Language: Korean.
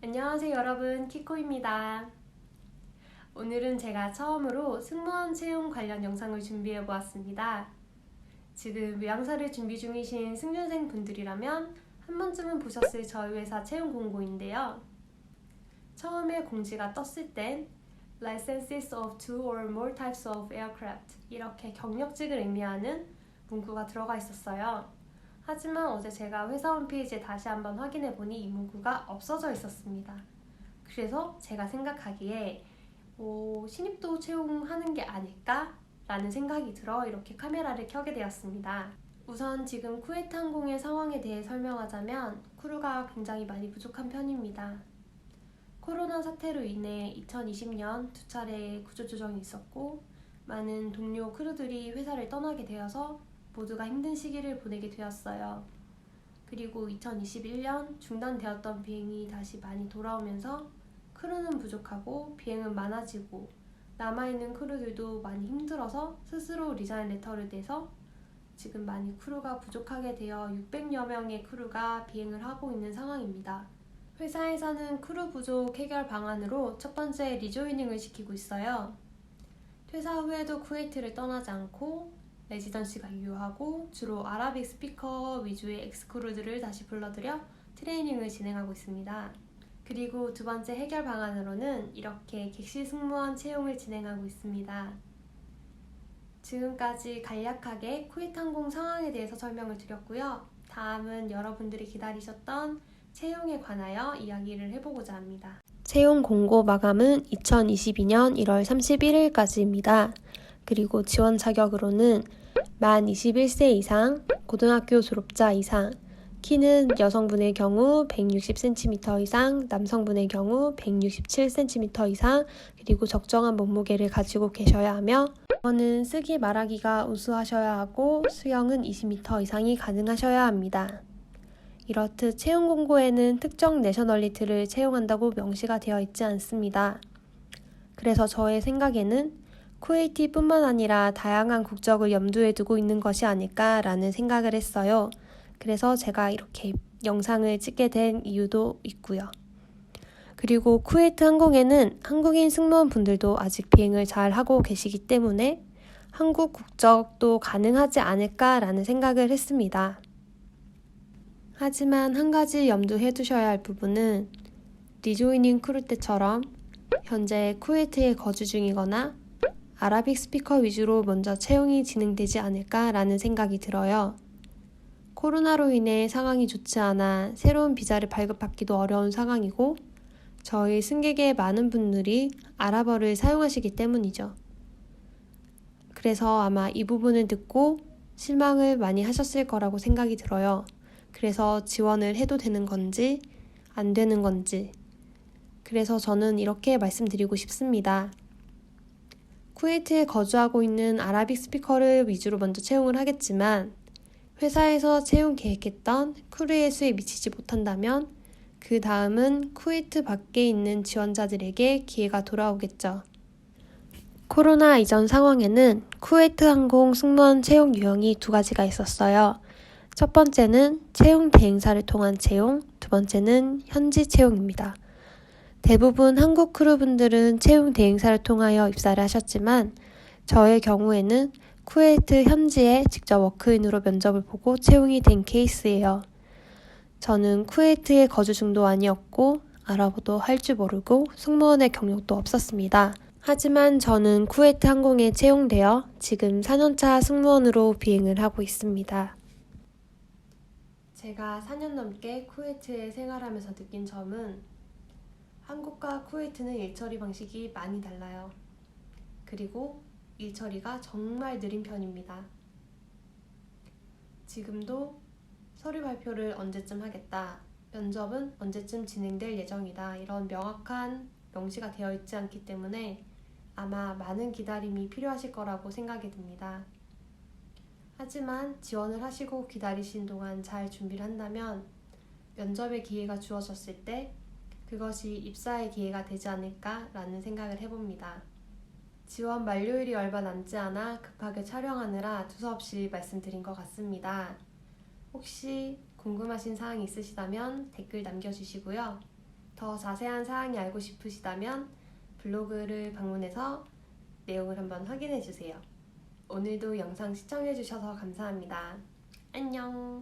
안녕하세요 여러분, 키코입니다. 오늘은 제가 처음으로 승무원 채용 관련 영상을 준비해 보았습니다. 지금 요양사를 준비 중이신 승준생 분들이라면 한 번쯤은 보셨을 저희 회사 채용 공고인데요. 처음에 공지가 떴을 땐 Licenses of two or more types of aircraft 이렇게 경력직을 의미하는 문구가 들어가 있었어요. 하지만 어제 제가 회사 홈페이지에 다시 한번 확인해 보니 이 문구가 없어져 있었습니다. 그래서 제가 생각하기에 신입도 채용하는 게 아닐까? 라는 생각이 들어 이렇게 카메라를 켜게 되었습니다. 우선 지금 쿠웨이트 항공의 상황에 대해 설명하자면 크루가 굉장히 많이 부족한 편입니다. 코로나 사태로 인해 2020년 두 차례의 구조조정이 있었고 많은 동료 크루들이 회사를 떠나게 되어서 모두가 힘든 시기를 보내게 되었어요. 그리고 2021년 중단되었던 비행이 다시 많이 돌아오면서 크루는 부족하고 비행은 많아지고 남아있는 크루들도 많이 힘들어서 스스로 리자인 레터를 내서 지금 많이 크루가 부족하게 되어 600여 명의 크루가 비행을 하고 있는 상황입니다. 회사에서는 크루 부족 해결 방안으로 첫 번째 리조이닝을 시키고 있어요. 퇴사 후에도 쿠웨이트를 떠나지 않고 레지던시가 유효하고 주로 아라빅 스피커 위주의 엑스크루들을 다시 불러들여 트레이닝을 진행하고 있습니다. 그리고 두 번째 해결 방안으로는 이렇게 객실 승무원 채용을 진행하고 있습니다. 지금까지 간략하게 쿠웨이트 항공 상황에 대해서 설명을 드렸고요. 다음은 여러분들이 기다리셨던 채용에 관하여 이야기를 해보고자 합니다. 채용 공고 마감은 2022년 1월 31일까지입니다. 그리고 지원 자격으로는 만 21세 이상, 고등학교 졸업자 이상, 키는 여성분의 경우 160cm 이상, 남성분의 경우 167cm 이상, 그리고 적정한 몸무게를 가지고 계셔야 하며 영어는 쓰기 말하기가 우수하셔야 하고 수영은 20m 이상이 가능하셔야 합니다. 이렇듯 채용 공고에는 특정 내셔널리티를 채용한다고 명시가 되어 있지 않습니다. 그래서 저의 생각에는 쿠웨이티뿐만 아니라 다양한 국적을 염두에 두고 있는 것이 아닐까라는 생각을 했어요. 그래서 제가 이렇게 영상을 찍게 된 이유도 있고요. 그리고 쿠웨이트 항공에는 한국인 승무원분들도 아직 비행을 잘 하고 계시기 때문에 한국 국적도 가능하지 않을까라는 생각을 했습니다. 하지만 한 가지 염두해 두셔야 할 부분은 리조이닝 크루 때처럼 현재 쿠웨이트에 거주 중이거나 아라빅 스피커 위주로 먼저 채용이 진행되지 않을까라는 생각이 들어요. 코로나로 인해 상황이 좋지 않아 새로운 비자를 발급받기도 어려운 상황이고 저희 승객의 많은 분들이 아랍어를 사용하시기 때문이죠. 그래서 아마 이 부분을 듣고 실망을 많이 하셨을 거라고 생각이 들어요. 그래서 지원을 해도 되는 건지 안 되는 건지 그래서 저는 이렇게 말씀드리고 싶습니다. 쿠웨이트에 거주하고 있는 아라빅 스피커를 위주로 먼저 채용을 하겠지만 회사에서 채용 계획했던 크루의 수에 미치지 못한다면 그 다음은 쿠웨이트 밖에 있는 지원자들에게 기회가 돌아오겠죠. 코로나 이전 상황에는 쿠웨이트 항공 승무원 채용 유형이 두 가지가 있었어요. 첫 번째는 채용 대행사를 통한 채용, 두 번째는 현지 채용입니다. 대부분 한국 크루분들은 채용 대행사를 통하여 입사를 하셨지만 저의 경우에는 쿠웨이트 현지에 직접 워크인으로 면접을 보고 채용이 된 케이스예요. 저는 쿠웨이트에 거주 중도 아니었고 아랍어도 할 줄 모르고 승무원의 경력도 없었습니다. 하지만 저는 쿠웨이트 항공에 채용되어 지금 4년차 승무원으로 비행을 하고 있습니다. 제가 4년 넘게 쿠웨이트에 생활하면서 느낀 점은 한국과 쿠웨이트는 일처리 방식이 많이 달라요. 그리고 일처리가 정말 느린 편입니다. 지금도 서류 발표를 언제쯤 하겠다, 면접은 언제쯤 진행될 예정이다 이런 명확한 명시가 되어 있지 않기 때문에 아마 많은 기다림이 필요하실 거라고 생각이 듭니다. 하지만 지원을 하시고 기다리신 동안 잘 준비를 한다면 면접의 기회가 주어졌을 때 그것이 입사의 기회가 되지 않을까라는 생각을 해봅니다. 지원 만료일이 얼마 남지 않아 급하게 촬영하느라 두서없이 말씀드린 것 같습니다. 혹시 궁금하신 사항이 있으시다면 댓글 남겨주시고요. 더 자세한 사항이 알고 싶으시다면 블로그를 방문해서 내용을 한번 확인해 주세요. 오늘도 영상 시청해 주셔서 감사합니다. 안녕!